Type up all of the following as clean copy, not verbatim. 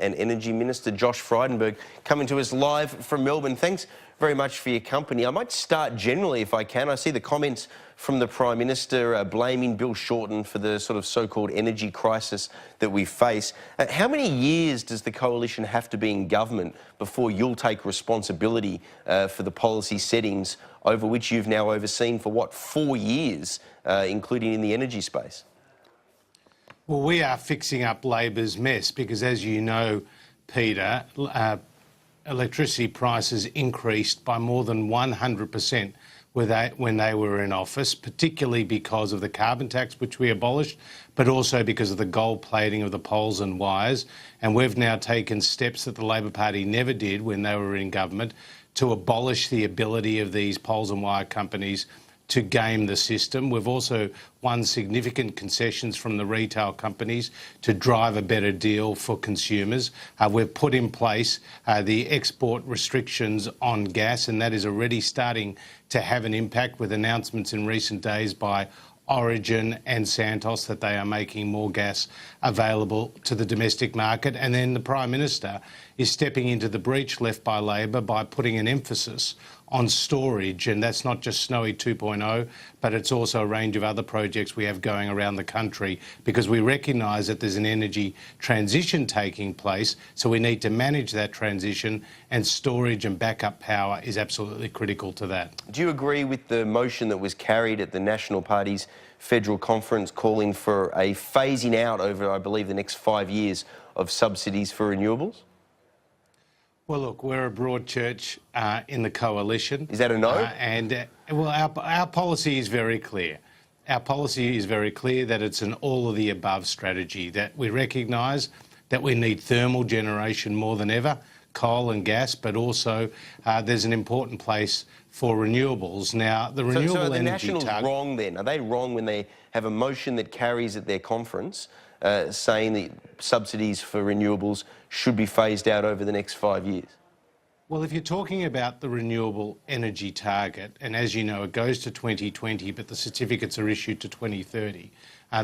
and Energy Minister Josh Frydenberg coming to us live from Melbourne. Thanks very much for your company. I might start generally, if I can. I see the comments from the Prime Minister blaming Bill Shorten for the sort of so-called energy crisis that we face. How many years does the Coalition have to be in government before you'll take responsibility for the policy settings over which you've now overseen for, what, 4 years, including in the energy space? Well, we are fixing up Labor's mess because, as you know, Peter, electricity prices increased by more than 100% when they were in office, particularly because of the carbon tax, which we abolished, but also because of the gold plating of the poles and wires. And we've now taken steps that the Labor Party never did when they were in government to abolish the ability of these poles and wire companies to game the system. We've also won significant concessions from the retail companies to drive a better deal for consumers. We've put in place the export restrictions on gas, and that is already starting to have an impact, with announcements in recent days by Origin and Santos that they are making more gas available to the domestic market. And then the Prime Minister is stepping into the breach left by Labor by putting an emphasis on storage, and that's not just Snowy 2.0, but it's also a range of other projects we have going around the country, because we recognise that there's an energy transition taking place, so we need to manage that transition, and storage and backup power is absolutely critical to that. Do you agree with the motion that was carried at the National Party's federal conference calling for a phasing out over, I believe, the next 5 years of subsidies for renewables? Well, look, we're a broad church in the Coalition. Is that a no? Well, our policy is very clear. Our policy is very clear that it's an all-of-the-above strategy, that we recognise that we need thermal generation more than ever, coal and gas, but also there's an important place for renewables. Now, the renewable so are the energy Nationals wrong then? Are they wrong when they have a motion that carries at their conference saying that subsidies for renewables should be phased out over the next 5 years? Well, if you're talking about the renewable energy target, and as you know, it goes to 2020, but the certificates are issued to 2030,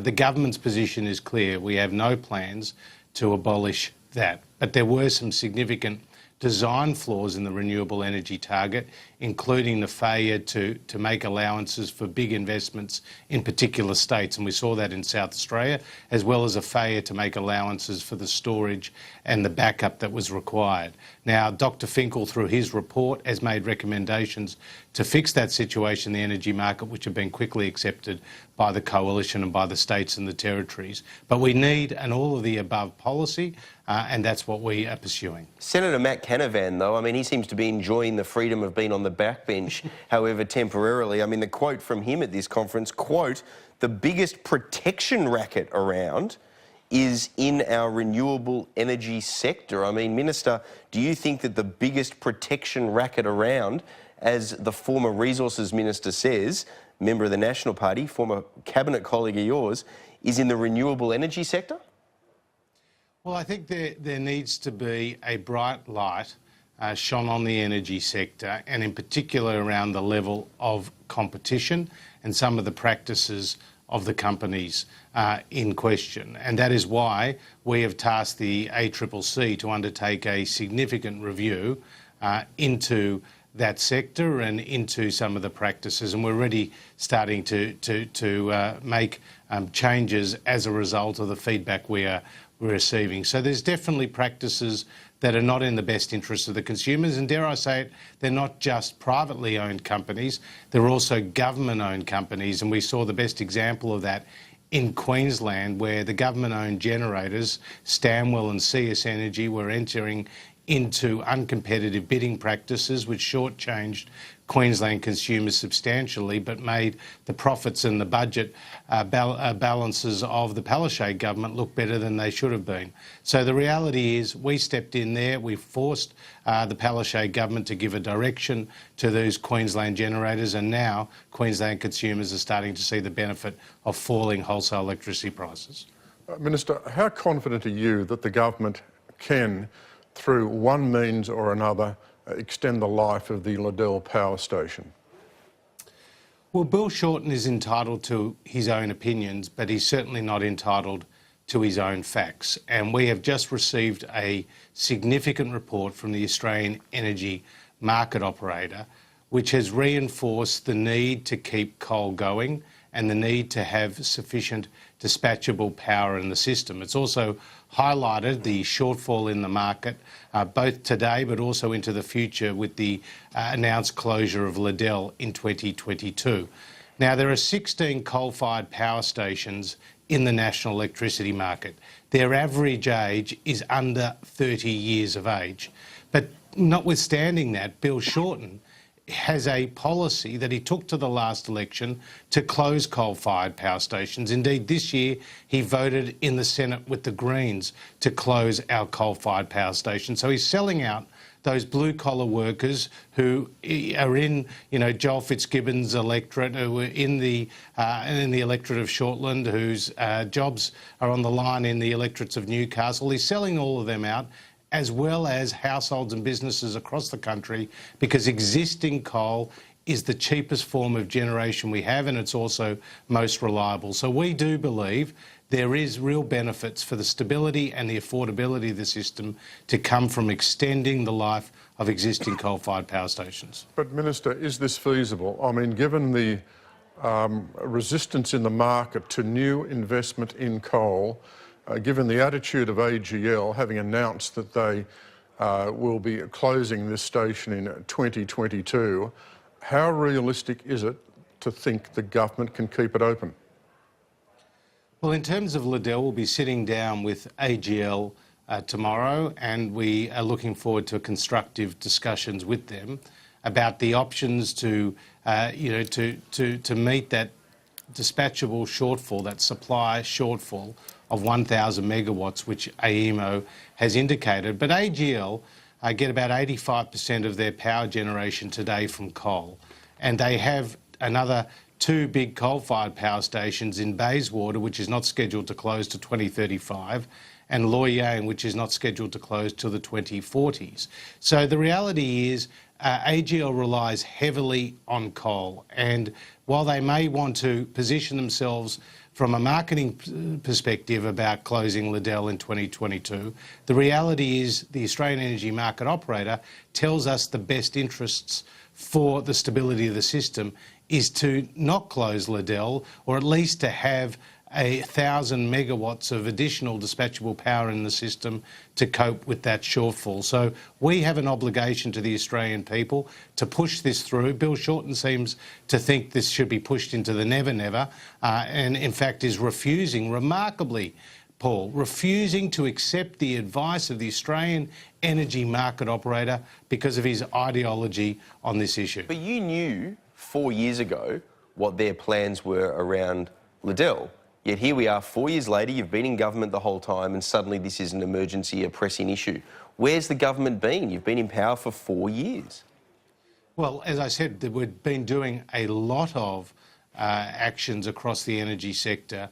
the government's position is clear. We have no plans to abolish that. But there were some significant design flaws in the renewable energy target, including the failure to make allowances for big investments in particular states, and we saw that in South Australia, as well as a failure to make allowances for the storage and the backup that was required. Now, Dr Finkel, through his report, has made recommendations to fix that situation in the energy market, which have been quickly accepted by the Coalition and by the states and the territories. But we need an all-of-the-above policy, and that's what we are pursuing. Senator Matt Canavan, though, I mean, he seems to be enjoying the freedom of being on the backbench, however temporarily. I mean, the quote from him at this conference, quote, "The biggest protection racket around is in our renewable energy sector." I mean, Minister, do you think that the biggest protection racket around, as the former Resources Minister says, member of the National Party, former cabinet colleague of yours, is in the renewable energy sector? Well, I think there needs to be a bright light shone on the energy sector, and in particular around the level of competition and some of the practices of the companies in question. And that is why we have tasked the ACCC to undertake a significant review into that sector and into some of the practices, and we're already starting to make changes as a result of the feedback we're receiving. So there's definitely practices that are not in the best interest of the consumers, and dare I say it, they're not just privately owned companies, they're also government-owned companies, and we saw the best example of that in Queensland, where the government-owned generators, Stanwell and CS Energy, were entering into uncompetitive bidding practices which shortchanged Queensland consumers substantially, but made the profits and the budget balances of the Palaszczuk government look better than they should have been. So the reality is we stepped in there, we forced the Palaszczuk government to give a direction to those Queensland generators, and now Queensland consumers are starting to see the benefit of falling wholesale electricity prices. Minister, how confident are you that the government can, through one means or another, extend the life of the Liddell power station? Well, Bill Shorten is entitled to his own opinions, but he's certainly not entitled to his own facts. And we have just received a significant report from the Australian Energy Market Operator, which has reinforced the need to keep coal going and the need to have sufficient dispatchable power in the system. It's also highlighted the shortfall in the market, both today but also into the future with the announced closure of Liddell in 2022. Now, there are 16 coal-fired power stations in the national electricity market. Their average age is under 30 years of age. But notwithstanding that, Bill Shorten has a policy that he took to the last election to close coal-fired power stations. Indeed, this year he voted in the Senate with the Greens to close our coal-fired power stations. So he's selling out those blue-collar workers who are in, Joel Fitzgibbon's electorate, who are in the electorate of Shortland, whose jobs are on the line in the electorates of Newcastle. He's selling all of them out, as well as households and businesses across the country, because existing coal is the cheapest form of generation we have, and it's also most reliable. So we do believe there is real benefits for the stability and the affordability of the system to come from extending the life of existing coal-fired power stations. But Minister, is this feasible? I mean, given the resistance in the market to new investment in coal, given the attitude of AGL, having announced that they will be closing this station in 2022, how realistic is it to think the government can keep it open? Well, in terms of Liddell, we'll be sitting down with AGL tomorrow, and we are looking forward to constructive discussions with them about the options to meet that dispatchable shortfall, that supply shortfall of 1,000 megawatts, which AEMO has indicated. But AGL get about 85% of their power generation today from coal, and they have another 2 big coal-fired power stations in Bayswater, which is not scheduled to close to 2035, and Loy Yang, which is not scheduled to close till the 2040s. So the reality is AGL relies heavily on coal, and while they may want to position themselves from a marketing perspective about closing Liddell in 2022, the reality is the Australian Energy Market Operator tells us the best interests for the stability of the system is to not close Liddell, or at least to have 1,000 megawatts of additional dispatchable power in the system to cope with that shortfall. So we have an obligation to the Australian people to push this through. Bill Shorten seems to think this should be pushed into the never-never, and in fact is refusing, remarkably, Paul, refusing to accept the advice of the Australian Energy Market Operator because of his ideology on this issue. But you knew 4 years ago what their plans were around Liddell. Yet here we are 4 years later, you've been in government the whole time, and suddenly this is an emergency, a pressing issue. Where's the government been? You've been in power for 4 years. Well, as I said, we've been doing a lot of actions across the energy sector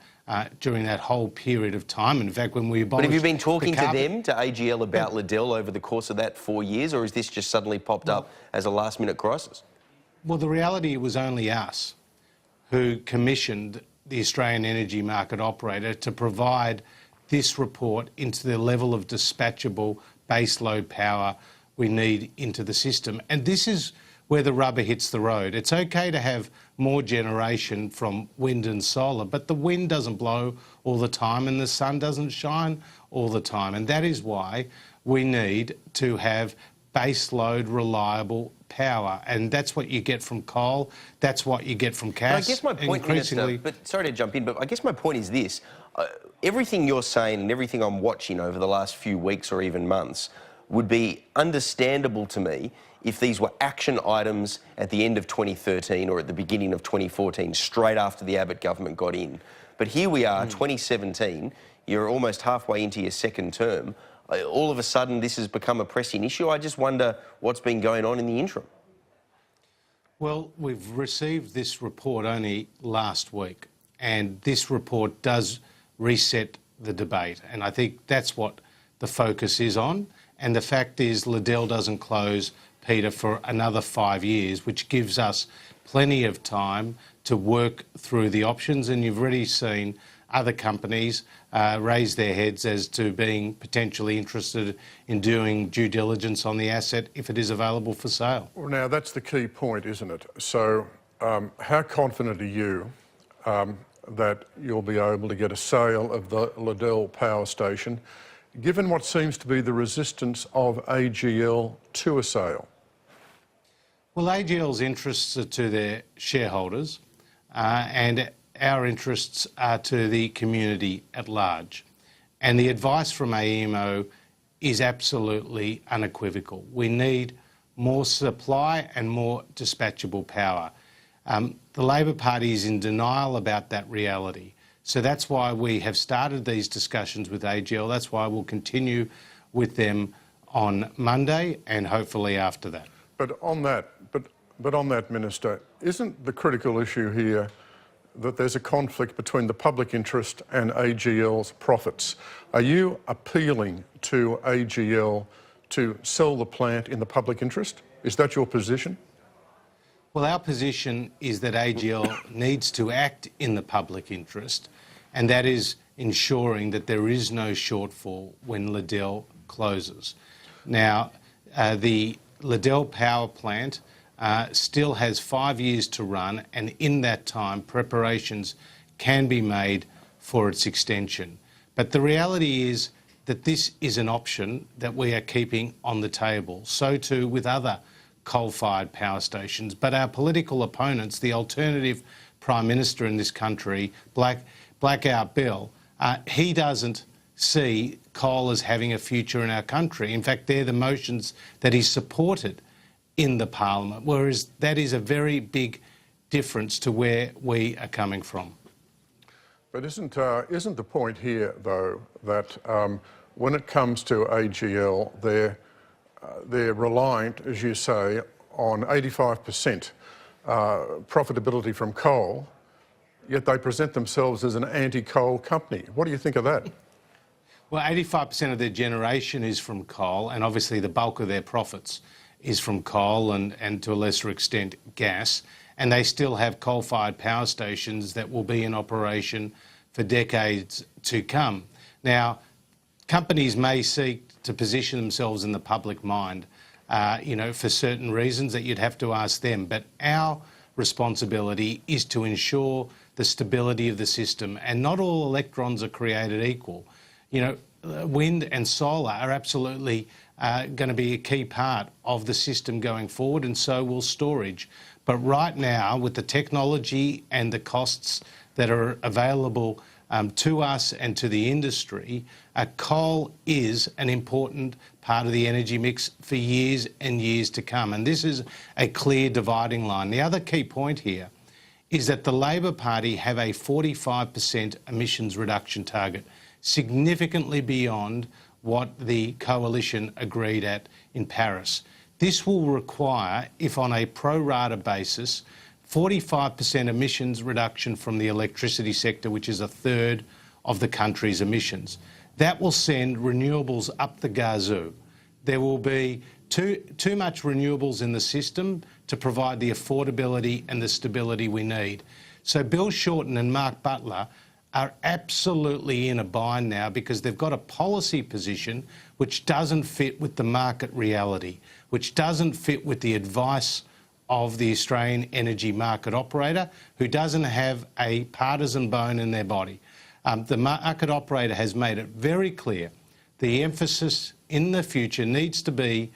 during that whole period of time. In fact, when we abolished... But have you been talking to them, to AGL, about Liddell over the course of that 4 years, or has this just suddenly popped up as a last-minute crisis? Well, the reality was only us who commissioned the Australian Energy Market Operator to provide this report into the level of dispatchable baseload power we need into the system. And this is where the rubber hits the road. It's okay to have more generation from wind and solar, but the wind doesn't blow all the time and the sun doesn't shine all the time. And that is why we need to have baseload reliable power, and that's what you get from coal, that's what you get from gas. But I guess my point, Minister, but sorry to jump in, but I guess my point is this. Everything you're saying and everything I'm watching over the last few weeks or even months would be understandable to me if these were action items at the end of 2013 or at the beginning of 2014, straight after the Abbott government got in. But here we are, 2017, you're almost halfway into your second term. All of a sudden, this has become a pressing issue. I just wonder what's been going on in the interim. Well, we've received this report only last week, and this report does reset the debate, and I think that's what the focus is on. And the fact is Liddell doesn't close, Peter, for another 5 years, which gives us plenty of time to work through the options. And you've already seen other companies raise their heads as to being potentially interested in doing due diligence on the asset if it is available for sale. Well, now, that's the key point, isn't it? So how confident are you that you'll be able to get a sale of the Liddell power station, given what seems to be the resistance of AGL to a sale? Well, AGL's interests are to their shareholders and our interests are to the community at large. And the advice from AEMO is absolutely unequivocal. We need more supply and more dispatchable power. The Labor Party is in denial about that reality. So that's why we have started these discussions with AGL. That's why we'll continue with them on Monday and hopefully after that. But on that, Minister, isn't the critical issue here that there's a conflict between the public interest and AGL's profits? Are you appealing to AGL to sell the plant in the public interest? Is that your position? Well, our position is that AGL needs to act in the public interest, and that is ensuring that there is no shortfall when Liddell closes. Now, the Liddell power plant still has 5 years to run, and in that time preparations can be made for its extension. But the reality is that this is an option that we are keeping on the table. So too with other coal-fired power stations. But our political opponents, the alternative Prime Minister in this country, Blackout Bill, he doesn't see coal as having a future in our country. In fact, they're the motions that he supported in the Parliament, whereas that is a very big difference to where we are coming from. But isn't the point here, though, that when it comes to AGL, they're reliant, as you say, on 85% profitability from coal, yet they present themselves as an anti-coal company. What do you think of that? Well, 85% of their generation is from coal, and obviously the bulk of their profits is from coal and to a lesser extent gas, and they still have coal-fired power stations that will be in operation for decades to come. Now, companies may seek to position themselves in the public mind, for certain reasons that you'd have to ask them, but our responsibility is to ensure the stability of the system, and not all electrons are created equal. Wind and solar are absolutely going to be a key part of the system going forward, and so will storage. But right now, with the technology and the costs that are available to us and to the industry, coal is an important part of the energy mix for years and years to come. And this is a clear dividing line. The other key point here is that the Labor Party have a 45% emissions reduction target, significantly beyond what the coalition agreed at in Paris. This will require, if on a pro rata basis, 45% emissions reduction from the electricity sector, which is a third of the country's emissions. That will send renewables up the gazoo. There will be too much renewables in the system to provide the affordability and the stability we need. So Bill Shorten and Mark Butler are absolutely in a bind now because they've got a policy position which doesn't fit with the market reality, which doesn't fit with the advice of the Australian energy market operator, who doesn't have a partisan bone in their body. The market operator has made it very clear the emphasis in the future needs to be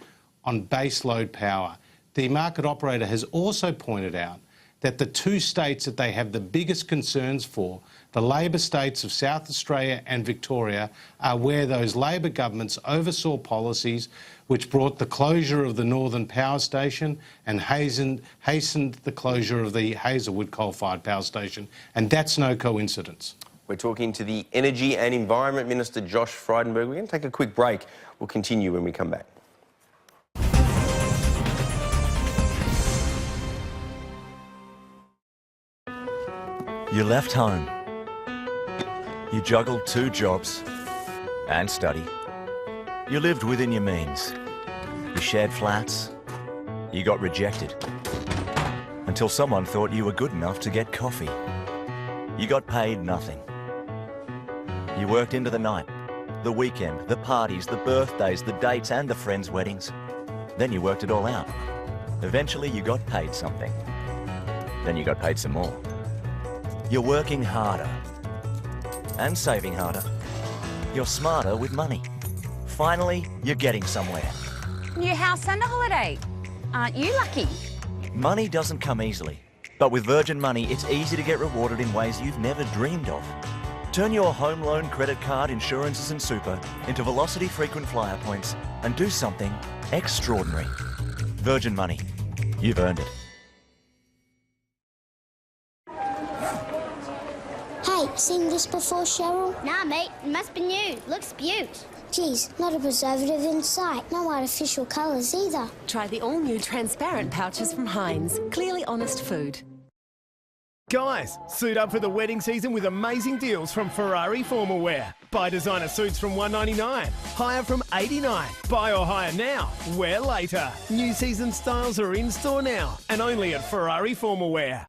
on base load power. The market operator has also pointed out that the two states that they have the biggest concerns for, the Labor states of South Australia and Victoria, are where those Labor governments oversaw policies which brought the closure of the Northern Power Station and hastened the closure of the Hazelwood coal-fired power station. And that's no coincidence. We're talking to the Energy and Environment Minister, Josh Frydenberg. We're going to take a quick break. We'll continue when we come back. You left home. You juggled 2 jobs and study. You lived within your means. You shared flats. You got rejected. Until someone thought you were good enough to get coffee. You got paid nothing. You worked into the night, the weekend, the parties, the birthdays, the dates and the friends' weddings. Then you worked it all out. Eventually you got paid something. Then you got paid some more. You're working harder and saving harder. You're smarter with money. Finally, you're getting somewhere. New house and a holiday. Aren't you lucky? Money doesn't come easily, but with Virgin Money, it's easy to get rewarded in ways you've never dreamed of. Turn your home loan, credit card, insurances and super into Velocity frequent flyer points and do something extraordinary. Virgin Money. You've earned it. Hey, seen this before, Cheryl? Nah, mate, it must be new. Looks beaut. Geez, not a preservative in sight. No artificial colours either. Try the all-new transparent pouches from Heinz. Clearly honest food. Guys, suit up for the wedding season with amazing deals from Ferrari Formal Wear. Buy designer suits from $199, hire from $89. Buy or hire now, wear later. New season styles are in store now and only at Ferrari Formal Wear.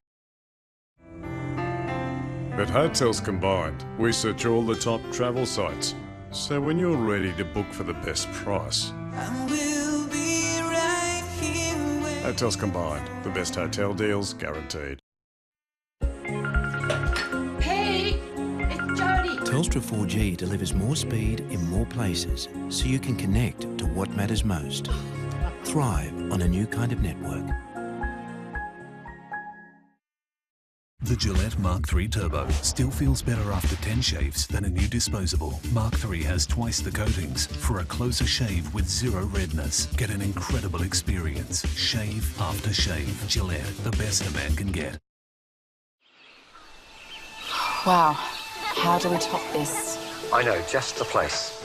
At Hotels Combined, we search all the top travel sites. So when you're ready to book for the best price, Hotels Combined, the best hotel deals guaranteed. Hey, it's Jody. Telstra 4G delivers more speed in more places so you can connect to what matters most. Thrive on a new kind of network. The Gillette Mark III Turbo still feels better after 10 shaves than a new disposable. Mark III has twice the coatings for a closer shave with zero redness. Get an incredible experience, shave after shave. Gillette, the best a man can get. Wow, how do we top this? I know just the place.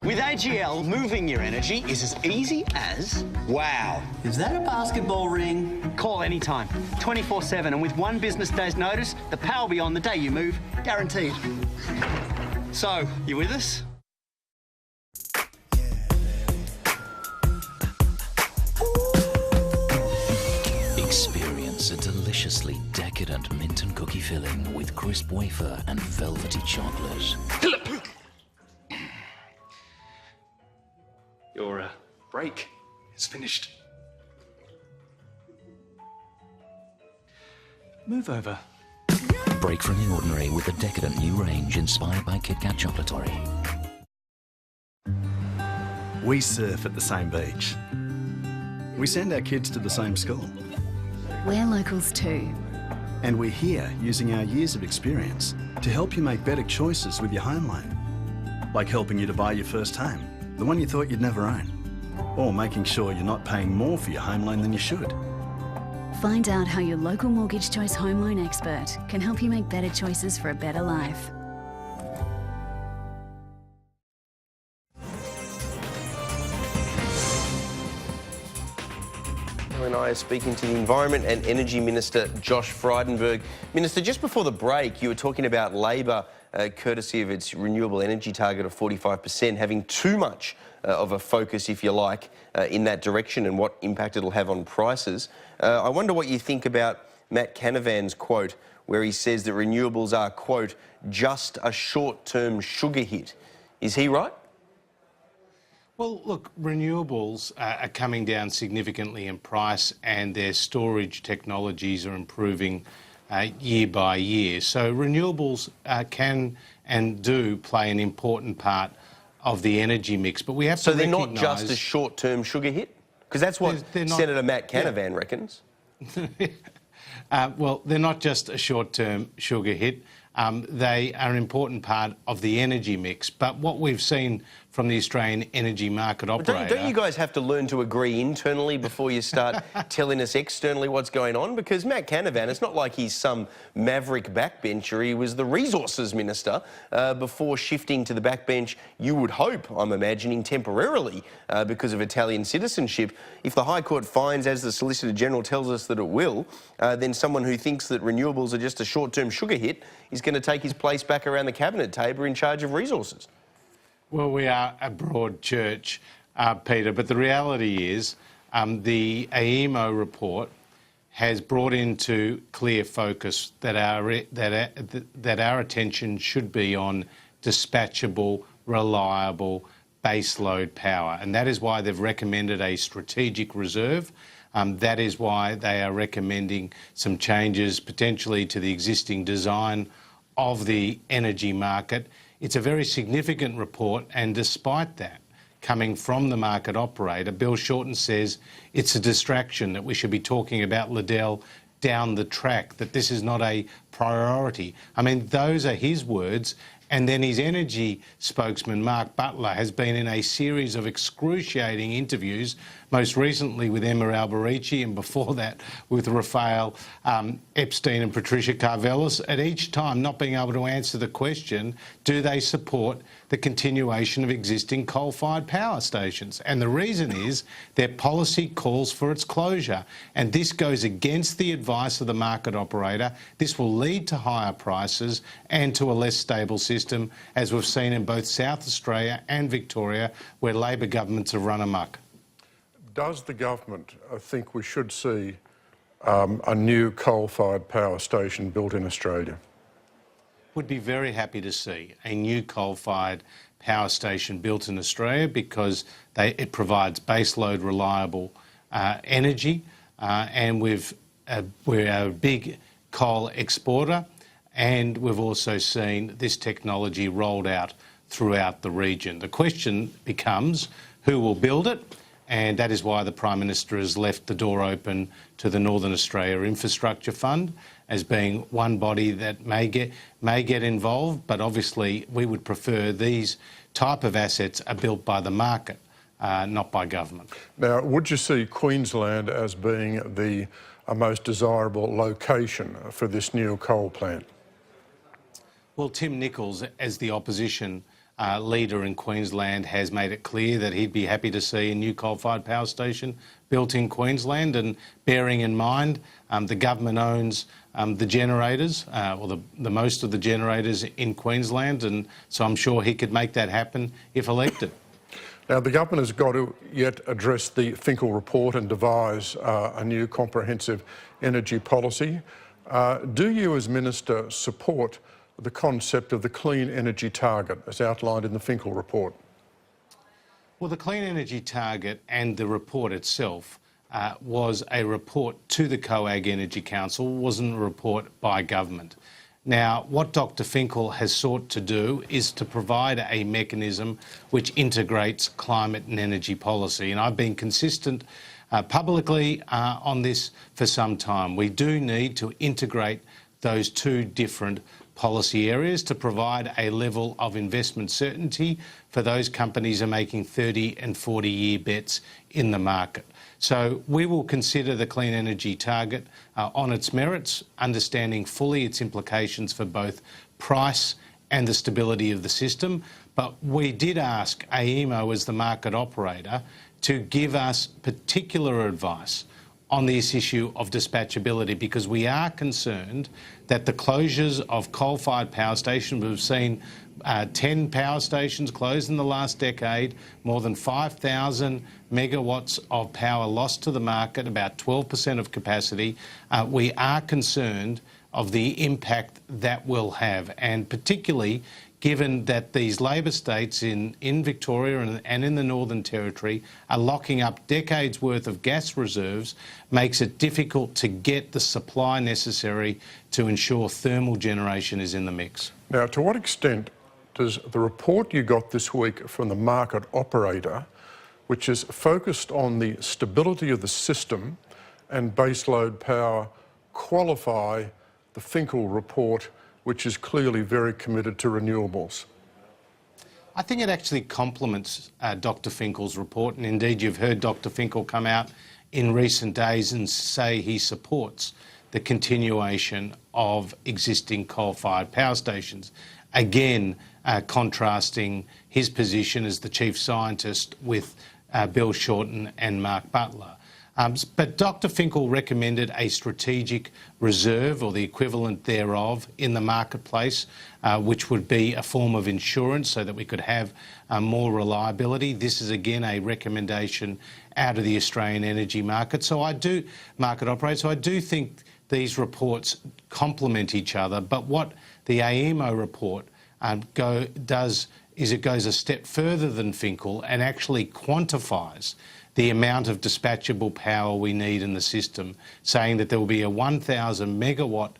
With AGL, moving your energy is as easy as wow. Is that a basketball ring? Call anytime, 24/7, and with one business day's notice, the power will be on the day you move, guaranteed. So, you with us? Experience a deliciously decadent mint and cookie filling with crisp wafer and velvety chocolate. Your break is finished. Move over. Break from the ordinary with a decadent new range inspired by Kit Kat Chocolatory. We surf at the same beach. We send our kids to the same school. We're locals too. And we're here using our years of experience to help you make better choices with your home loan. Like helping you to buy your first home, the one you thought you'd never own. Or making sure you're not paying more for your home loan than you should. Find out how your local Mortgage Choice home loan expert can help you make better choices for a better life. And I are speaking to the Environment and Energy Minister, Josh Frydenberg. Minister, just before the break, you were talking about Labor, courtesy of its renewable energy target of 45%, having too much of a focus, if you like, in that direction and what impact it'll have on prices. I wonder what you think about Matt Canavan's quote, where he says that renewables are, quote, just a short-term sugar hit. Is he right? Well, look, renewables are coming down significantly in price and their storage technologies are improving year by year. So renewables can and do play an important part of the energy mix, but we have to recognise... So they're not just a short-term sugar hit? Because that's what Senator Matt Canavan reckons. Well, they're not just a short-term sugar hit. they are an important part of the energy mix. But what we've seen from the Australian energy market operator... Don't you guys have to learn to agree internally before you start telling us externally what's going on? Because Matt Canavan, it's not like he's some maverick backbencher. He was the resources minister before shifting to the backbench, you would hope, I'm imagining, temporarily because of Italian citizenship. If the High Court finds, as the Solicitor General tells us that it will, then someone who thinks that renewables are just a short-term sugar hit is going to take his place back around the cabinet table in charge of resources. Well, we are a broad church, Peter, but the reality is the AEMO report has brought into clear focus that our attention should be on dispatchable, reliable, baseload power. And that is why they've recommended a strategic reserve. That is why they are recommending some changes potentially to the existing design of the energy market. It's a very significant report, and despite that, coming from the market operator, Bill Shorten says it's a distraction, that we should be talking about Liddell down the track, that this is not a priority. I mean, those are his words. And then his energy spokesman, Mark Butler, has been in a series of excruciating interviews, most recently with Emma Alberici and before that with Rafael Epstein and Patricia Karvelis, at each time not being able to answer the question, do they support the continuation of existing coal-fired power stations? And the reason is their policy calls for its closure. And this goes against the advice of the market operator. This will lead to higher prices and to a less stable system, as we've seen in both South Australia and Victoria, where Labor governments have run amok. Does the government think we should see a new coal-fired power station built in Australia? Would be very happy to see a new coal-fired power station built in Australia, because it provides baseload reliable energy, and we're a big coal exporter, and we've also seen this technology rolled out throughout the region. The question becomes, who will build it? And that is why the Prime Minister has left the door open to the Northern Australia Infrastructure Fund as being one body that may get involved, but obviously we would prefer these type of assets are built by the market, not by government. Now, would you see Queensland as being the most desirable location for this new coal plant? Well, Tim Nicholls, as the opposition leader in Queensland, has made it clear that he'd be happy to see a new coal-fired power station built in Queensland, and bearing in mind the government owns the generators, or the most of the generators in Queensland, and so I'm sure he could make that happen if elected. Now, the government has got to yet address the Finkel report and devise a new comprehensive energy policy. Do you, as Minister, support the concept of the clean energy target as outlined in the Finkel report? Well, the clean energy target and the report itself was a report to the COAG Energy Council, wasn't a report by government. Now, what Dr Finkel has sought to do is to provide a mechanism which integrates climate and energy policy, and I've been consistent publicly on this for some time. We do need to integrate those two different policy areas to provide a level of investment certainty for those companies who are making 30 and 40-year bets in the market. So we will consider the clean energy target on its merits, understanding fully its implications for both price and the stability of the system. But we did ask AEMO, as the market operator, to give us particular advice on this issue of dispatchability, because we are concerned that the closures of coal-fired power stations, we've seen 10 power stations closed in the last decade, more than 5,000 megawatts of power lost to the market, about 12% of capacity. We are concerned of the impact that will have, and particularly given that these Labor states in Victoria and in the Northern Territory are locking up decades' worth of gas reserves, makes it difficult to get the supply necessary to ensure thermal generation is in the mix. Now, to what extent does the report you got this week from the market operator, which is focused on the stability of the system and baseload power, qualify the Finkel report which is clearly very committed to renewables? I think it actually complements Dr Finkel's report, and indeed you've heard Dr Finkel come out in recent days and say he supports the continuation of existing coal-fired power stations. Again, contrasting his position as the chief scientist with Bill Shorten and Mark Butler. But Dr Finkel recommended a strategic reserve or the equivalent thereof in the marketplace, which would be a form of insurance so that we could have more reliability. This is again a recommendation out of the Australian energy market. So I do think these reports complement each other, but what the AEMO report does is it goes a step further than Finkel and actually quantifies the amount of dispatchable power we need in the system, saying that there will be a 1,000 megawatt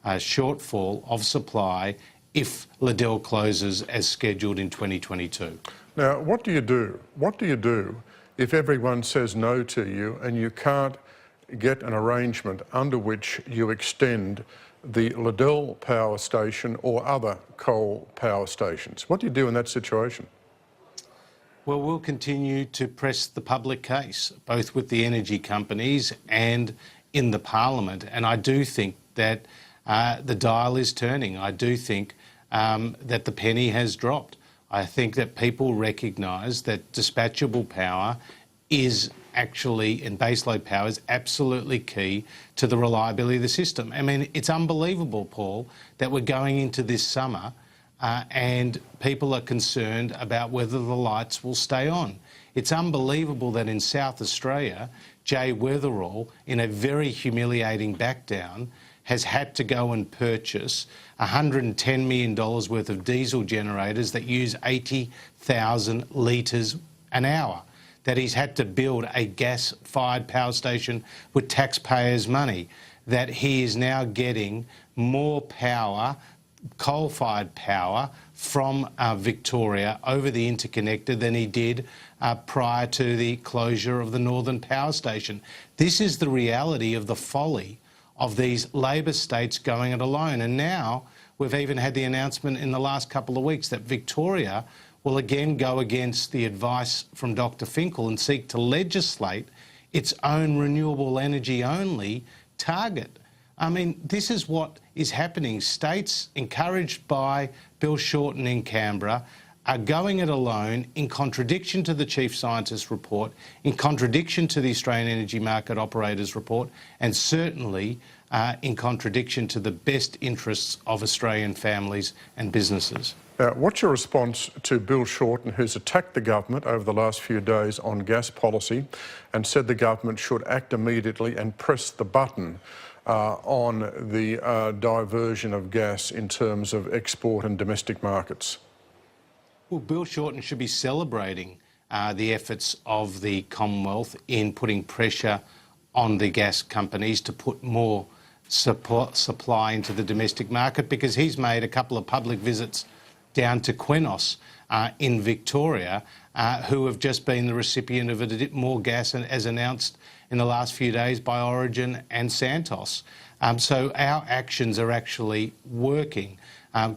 shortfall of supply if Liddell closes as scheduled in 2022. Now, what do you do? What do you do if everyone says no to you and you can't get an arrangement under which you extend the Liddell power station or other coal power stations? What do you do in that situation? Well, we'll continue to press the public case, both with the energy companies and in the Parliament. And I do think that the dial is turning. I do think that the penny has dropped. I think that people recognise that dispatchable power is actually, and baseload power is absolutely key to the reliability of the system. I mean, it's unbelievable, Paul, that we're going into this summer and people are concerned about whether the lights will stay on. It's unbelievable that in South Australia, Jay Weatherall, in a very humiliating backdown, has had to go and purchase $110 million worth of diesel generators that use 80,000 litres an hour, that he's had to build a gas-fired power station with taxpayers' money, that he is now getting more power, coal-fired power from Victoria over the interconnector than he did prior to the closure of the Northern Power Station. This is the reality of the folly of these Labor states going it alone. And now we've even had the announcement in the last couple of weeks that Victoria will again go against the advice from Dr Finkel and seek to legislate its own renewable energy only target. I mean, this is what is happening. States, encouraged by Bill Shorten in Canberra, are going it alone in contradiction to the Chief Scientist report, in contradiction to the Australian Energy Market Operators report, and certainly in contradiction to the best interests of Australian families and businesses. What's your response to Bill Shorten, who's attacked the government over the last few days on gas policy and said the government should act immediately and press the button on the diversion of gas in terms of export and domestic markets? Well, Bill Shorten should be celebrating the efforts of the Commonwealth in putting pressure on the gas companies to put more supply into the domestic market, because he's made a couple of public visits down to Qenos in Victoria, who have just been the recipient of more gas, as announced in the last few days by Origin and Santos. So our actions are actually working.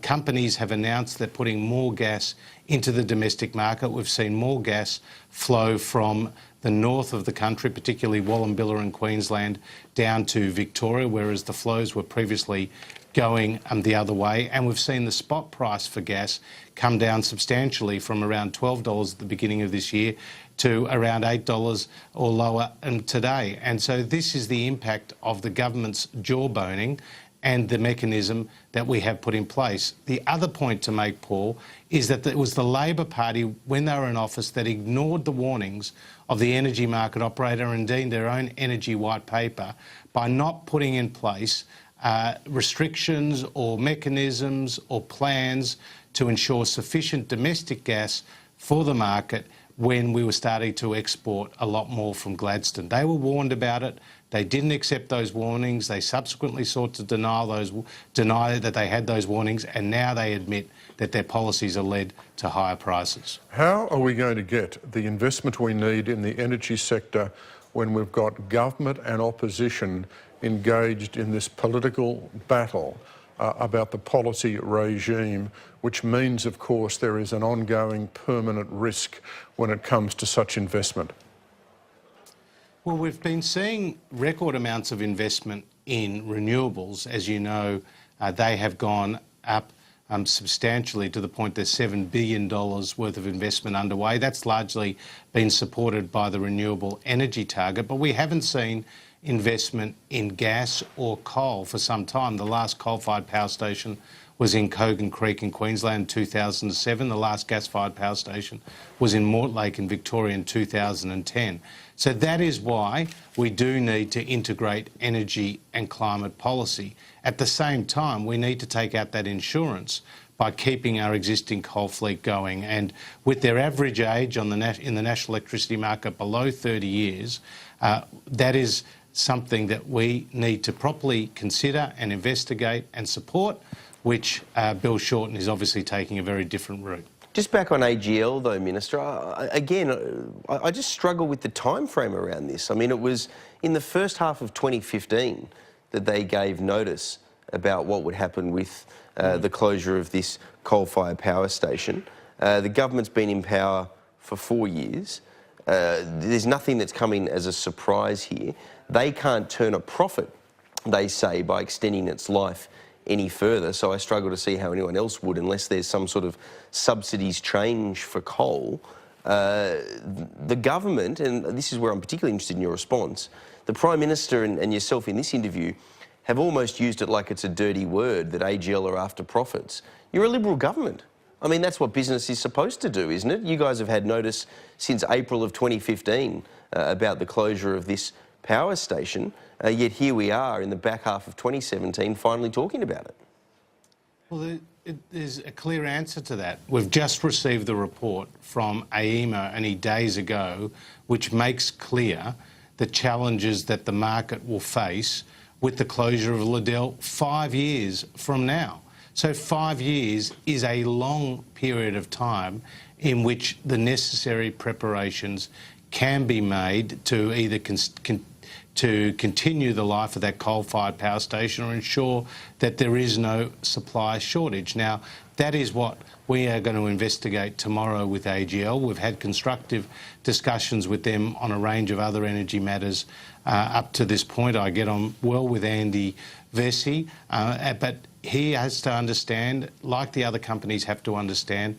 Companies have announced they're putting more gas into the domestic market. We've seen more gas flow from the north of the country, particularly Wallumbilla and Queensland, down to Victoria, whereas the flows were previously going the other way. And we've seen the spot price for gas come down substantially from around $12 at the beginning of this year to around $8 or lower today. And so this is the impact of the government's jawboning and the mechanism that we have put in place. The other point to make, Paul, is that it was the Labor Party, when they were in office, that ignored the warnings of the Energy Market Operator and indeed their own energy white paper by not putting in place restrictions or mechanisms or plans to ensure sufficient domestic gas for the market when we were starting to export a lot more from Gladstone. They were warned about it. They didn't accept those warnings. They subsequently sought to deny that they had those warnings, and now they admit that their policies are led to higher prices. How are we going to get the investment we need in the energy sector when we've got government and opposition engaged in this political battle about the policy regime, which means, of course, there is an ongoing permanent risk when it comes to such investment? Well, we've been seeing record amounts of investment in renewables. As you know, they have gone up substantially to the point there's $7 billion worth of investment underway. That's largely been supported by the renewable energy target, but we haven't seen investment in gas or coal for some time. The last coal-fired power station was in Cogan Creek in Queensland in 2007. The last gas-fired power station was in Mortlake in Victoria in 2010. So that is why we do need to integrate energy and climate policy. At the same time, we need to take out that insurance by keeping our existing coal fleet going. And with their average age in the national electricity market below 30 years, that is something that we need to properly consider and investigate and support, which Bill Shorten is obviously taking a very different route. Just back on AGL though, Minister, I just struggle with the time frame around this. I mean, it was in the first half of 2015 that they gave notice about what would happen with the closure of this coal-fired power station. The government's been in power for 4 years. There's nothing that's coming as a surprise here. They can't turn a profit, they say, by extending its life any further, so I struggle to see how anyone else would unless there's some sort of subsidies change for coal. The government, and this is where I'm particularly interested in your response, the Prime Minister and yourself in this interview have almost used it like it's a dirty word, that AGL are after profits. You're a Liberal government. I mean, that's what business is supposed to do, isn't it? You guys have had notice since April of 2015 about the closure of this power station, yet here we are in the back half of 2017 finally talking about it. Well, there's a clear answer to that. We've just received the report from AEMO only days ago, which makes clear the challenges that the market will face with the closure of Liddell 5 years from now. So 5 years is a long period of time in which the necessary preparations can be made to either to continue the life of that coal-fired power station or ensure that there is no supply shortage. Now, that is what we are going to investigate tomorrow with AGL. We've had constructive discussions with them on a range of other energy matters up to this point. I get on well with Andy Vesey, but he has to understand, like the other companies have to understand,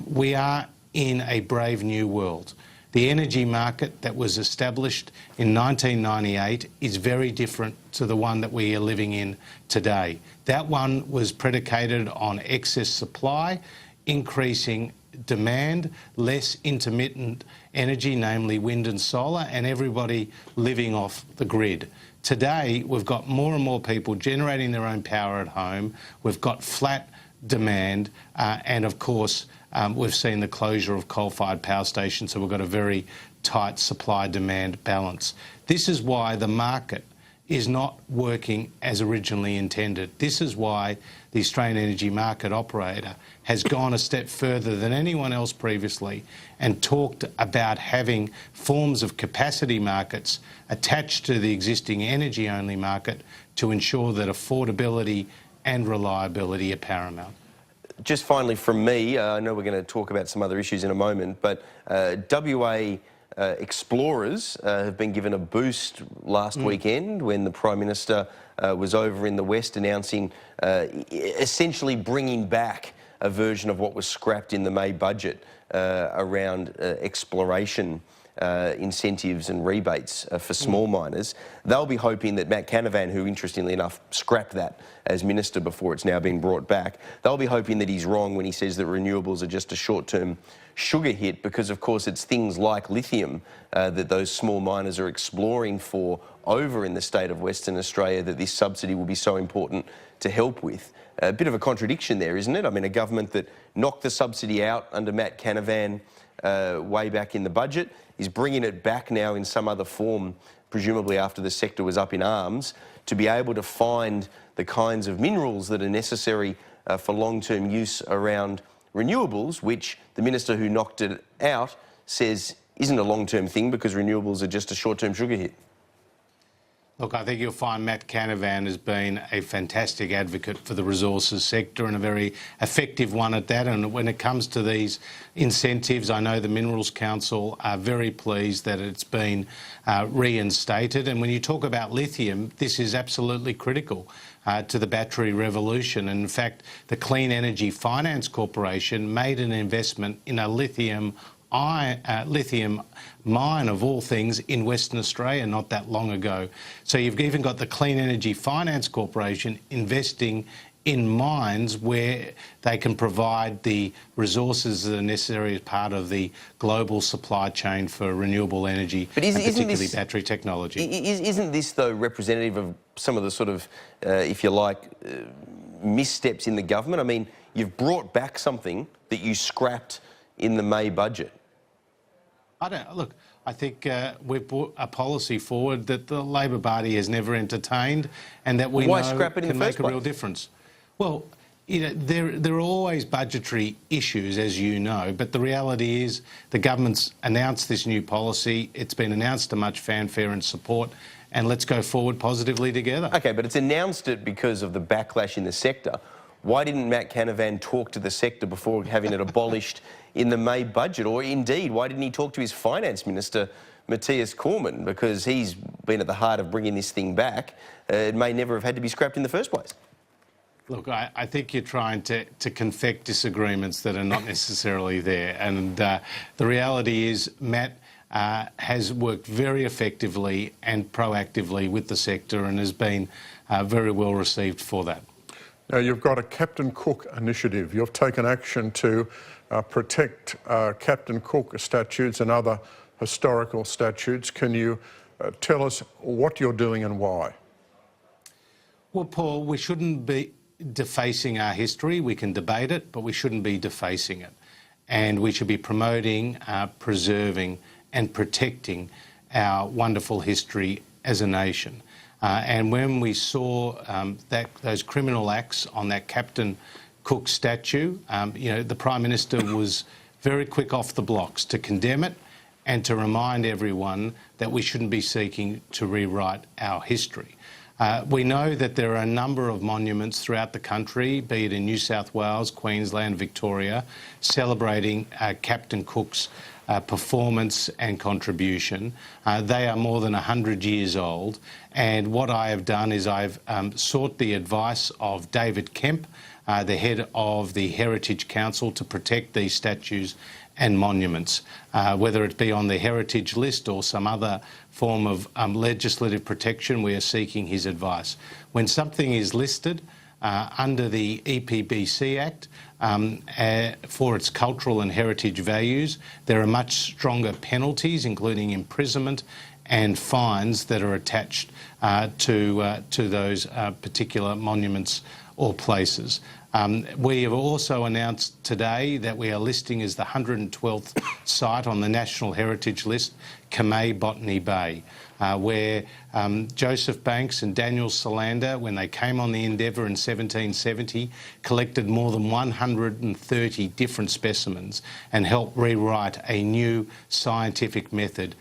we are in a brave new world. The energy market that was established in 1998 is very different to the one that we are living in today. That one was predicated on excess supply, increasing demand, less intermittent energy, namely wind and solar, and everybody living off the grid. Today, we've got more and more people generating their own power at home. We've got flat demand, and of course, we've seen the closure of coal-fired power stations, so we've got a very tight supply-demand balance. This is why the market is not working as originally intended. This is why the Australian Energy Market Operator has gone a step further than anyone else previously and talked about having forms of capacity markets attached to the existing energy-only market to ensure that affordability and reliability are paramount. Just finally from me, I know we're going to talk about some other issues in a moment, but WA explorers have been given a boost last weekend when the Prime Minister was over in the West announcing essentially bringing back a version of what was scrapped in the May budget around exploration incentives and rebates for small miners. They'll be hoping that Matt Canavan, who interestingly enough scrapped that as Minister before it's now been brought back, they'll be hoping that he's wrong when he says that renewables are just a short-term sugar hit, because of course it's things like lithium that those small miners are exploring for over in the state of Western Australia that this subsidy will be so important to help with. A bit of a contradiction there, isn't it? I mean, a government that knocked the subsidy out under Matt Canavan way back in the budget is bringing it back now in some other form, presumably after the sector was up in arms, to be able to find the kinds of minerals that are necessary for long-term use around renewables, which the minister who knocked it out says isn't a long-term thing because renewables are just a short-term sugar hit. Look, I think you'll find Matt Canavan has been a fantastic advocate for the resources sector and a very effective one at that. And when it comes to these incentives, I know the Minerals Council are very pleased that it's been reinstated. And when you talk about lithium, this is absolutely critical to the battery revolution. And in fact, the Clean Energy Finance Corporation made an investment in a lithium mine of all things in Western Australia not that long ago. So you've even got the Clean Energy Finance Corporation investing in mines where they can provide the resources that are necessary as part of the global supply chain for renewable energy, and particularly battery technology. Isn't this, though, representative of some of the sort of, if you like, missteps in the government? I mean, you've brought back something that you scrapped in the May budget. Look, I think we've brought a policy forward that the Labor Party has never entertained and that we know can make a real difference. Well, you know, there are always budgetary issues, as you know, but the reality is the government's announced this new policy. It's been announced to much fanfare and support, and let's go forward positively together. OK, but it's announced it because of the backlash in the sector. Why didn't Matt Canavan talk to the sector before having it abolished in the May budget? Or indeed, why didn't he talk to his finance minister, Matthias Cormann? Because he's been at the heart of bringing this thing back. It may never have had to be scrapped in the first place. Look, I think you're trying to confect disagreements that are not necessarily there. And the reality is Matt has worked very effectively and proactively with the sector and has been very well received for that. Now, you've got a Captain Cook initiative. You've taken action to protect Captain Cook statutes and other historical statutes. Can you tell us what you're doing and why? Well, Paul, we shouldn't be defacing our history. We can debate it, but we shouldn't be defacing it. And we should be promoting, preserving and protecting our wonderful history as a nation. And when we saw those criminal acts on that Captain Cook statue, you know, the Prime Minister was very quick off the blocks to condemn it and to remind everyone that we shouldn't be seeking to rewrite our history. We know that there are a number of monuments throughout the country, be it in New South Wales, Queensland, Victoria, celebrating Captain Cook's performance and contribution. They are more than 100 years old, and what I have done is I've sought the advice of David Kemp, the head of the Heritage Council, to protect these statues and monuments, whether it be on the heritage list or some other form of legislative protection. We are seeking his advice. When something is listed under the EPBC Act for its cultural and heritage values, there are much stronger penalties, including imprisonment and fines, that are attached to those particular monuments or places. We have also announced today that we are listing as the 112th site on the National Heritage List, Kamei Botany Bay, where Joseph Banks and Daniel Solander, when they came on the Endeavour in 1770, collected more than 130 different specimens and helped rewrite a new scientific method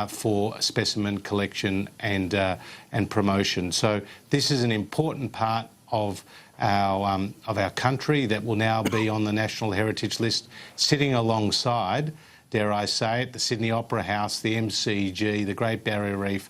for specimen collection and promotion. So this is an important part of our country that will now be on the National Heritage List, sitting alongside, dare I say it, the Sydney Opera House, the MCG, the Great Barrier Reef,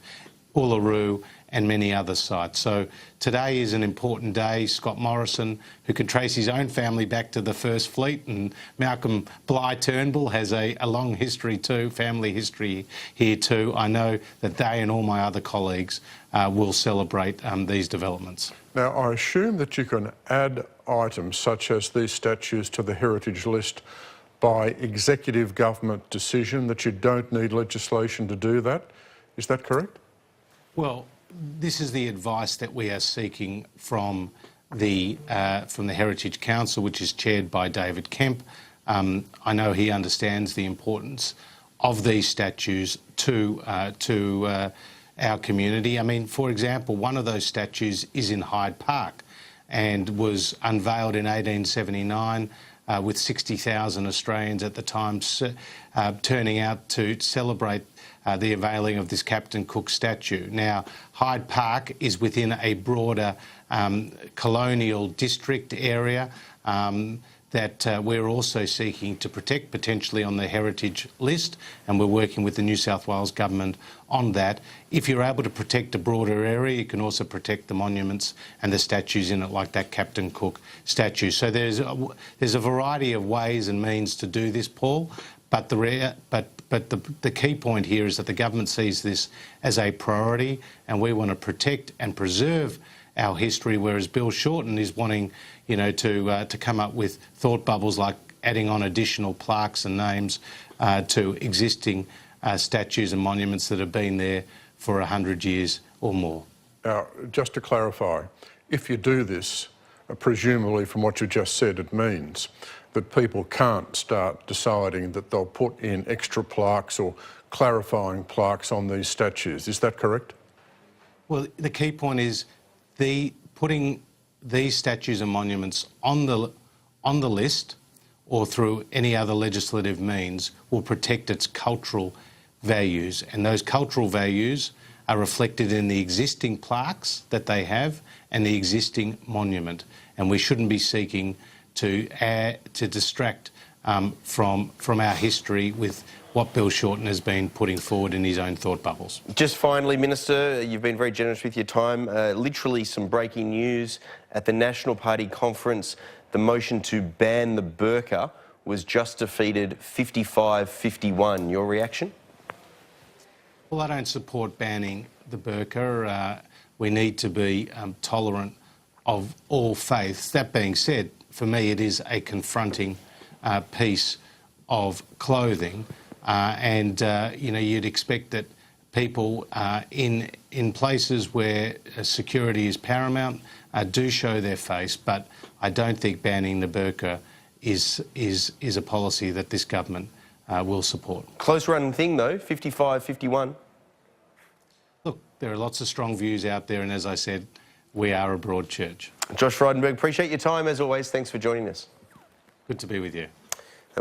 Uluru and many other sites. So today is an important day. Scott Morrison, who can trace his own family back to the First Fleet, and Malcolm Bligh Turnbull has a long history too, family history here too. I know that they and all my other colleagues will celebrate these developments. Now, I assume that you can add items such as these statues to the heritage list by executive government decision, that you don't need legislation to do that. Is that correct? Well, this is the advice that we are seeking from the Heritage Council, which is chaired by David Kemp. I know he understands the importance of these statues to our community. I mean, for example, one of those statues is in Hyde Park and was unveiled in 1879 with 60,000 Australians at the time turning out to celebrate the unveiling of this Captain Cook statue. Now, Hyde Park is within a broader colonial district area that we're also seeking to protect, potentially on the heritage list, and we're working with the New South Wales government on that. If you're able to protect a broader area, you can also protect the monuments and the statues in it, like that Captain Cook statue. So there's a variety of ways and means to do this, Paul, but the key point here is that the government sees this as a priority, and we want to protect and preserve our history, whereas Bill Shorten is wanting, you know, to come up with thought bubbles like adding on additional plaques and names to existing statues and monuments that have been there for 100 years or more. Now, just to clarify, if you do this, presumably from what you just said, it means that people can't start deciding that they'll put in extra plaques or clarifying plaques on these statues. Is that correct? Well, the key point is putting these statues and monuments on the list or through any other legislative means will protect its cultural values, and those cultural values are reflected in the existing plaques that they have and the existing monument, and we shouldn't be seeking to distract from our history with what Bill Shorten has been putting forward in his own thought bubbles. Just finally, Minister, you've been very generous with your time. Literally some breaking news at the National Party conference. The motion to ban the burqa was just defeated 55-51. Your reaction? Well, I don't support banning the burqa. We need to be tolerant of all faiths. That being said, for me, it is a confronting piece of clothing. You know, you'd expect that people in places where security is paramount do show their face, but I don't think banning the burqa is a policy that this government will support. Close run thing though, 55-51. Look, there are lots of strong views out there, and as I said, we are a broad church. Josh Frydenberg, appreciate your time as always. Thanks for joining us. Good to be with you.